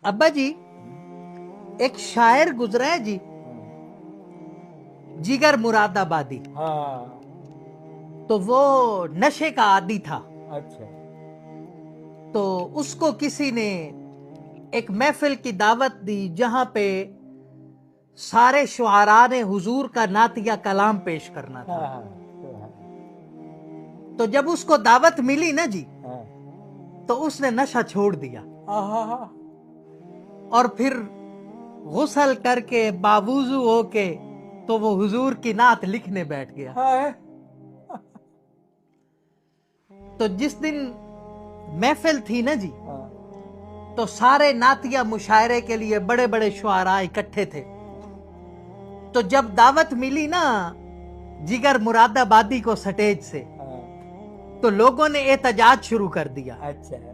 अब्बा जी, एक शायर गुजरा है जी, जिगर मुरादाबादी। हाँ। तो वो नशे का आदी था। अच्छा। तो उसको किसी ने एक महफिल की दावत दी जहां पे सारे शुआरा ने हुजूर का नातिया कलाम पेश करना हाँ था। हाँ तो जब उसको दावत मिली ना जी, हाँ तो उसने नशा छोड़ दिया हाँ और फिर गुस्ल करके बावुजू होके तो वो हुजूर की नात लिखने बैठ गया। हाँ तो जिस दिन महफिल थी ना जी, हाँ तो सारे नातिया मुशायरे के लिए बड़े बड़े शुआरा इकट्ठे थे। तो जब दावत मिली ना जिगर मुरादाबादी को स्टेज से, हाँ। तो लोगों ने एहतजाज शुरू कर दिया। अच्छा है,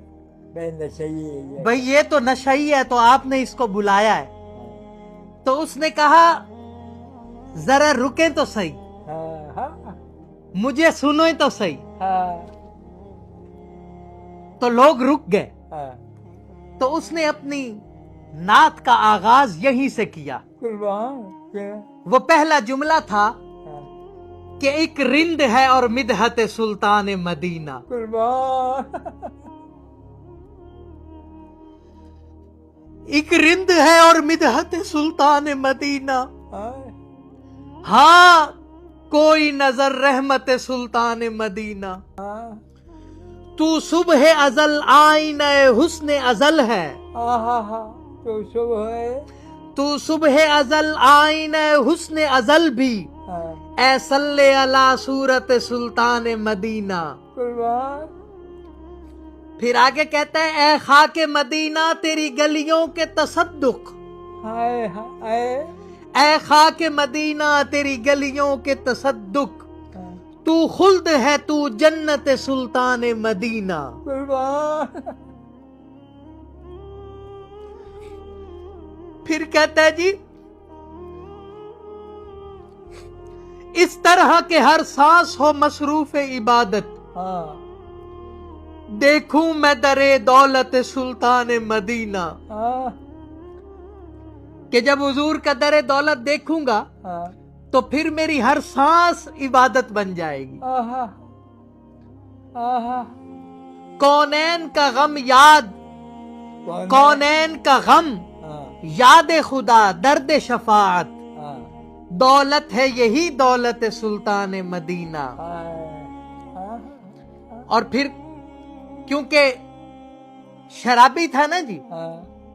बहन सही है ये। भाई ये तो नशई है, तो आपने इसको बुलाया है। तो उसने कहा जरा रुके तो सही, हाँ हाँ मुझे सुनो तो सही। हाँ तो लोग रुक गए। हाँ। तो उसने अपनी नात का आगाज यहीं से किया। कुर्बान क्या? वो पहला जुमला था हाँ। कि एक रिंद है और मिदहत सुल्तान मदीना। कुर्बान। एक रिंद है और मिदहत सुल्तान मदीना, हाँ हाँ कोई नजर रहमत सुल्तान मदीना। हाँ तू सुबह अजल आईने हुस्न अजल है, हाँ हाँ हाँ। तो शुभ है। तू सुबह अजल आईने हुस्न अजल भी, हाँ। ऐ सल्ले अला सूरत सुल्तान मदीना। कुर्बान। फिर आगे कहता है ऐ खाके मदीना तेरी गलियों के तसद्दुक, हाय हाय। ऐ खाके मदीना तेरी गलियों के तसद्दुक, हाँ। तू खुल्द है तू जन्नत सुल्तान मदीना। कुर्बान। फिर कहता है जी इस तरह के हर सांस हो मसरूफ इबादत, हाँ देखूं मैं दरे दौलत सुल्तान मदीना। हाँ कि जब हुजूर का दरे दौलत देखूंगा हाँ तो फिर मेरी हर सांस इबादत बन जाएगी। आहा आहा। कौनैन का गम याद, कौनैन का गम हाँ याद खुदा दर्द शफाअत, हाँ दौलत है यही दौलत सुल्तान मदीना। हाँ। और फिर क्योंकि शराबी था ना जी, हाँ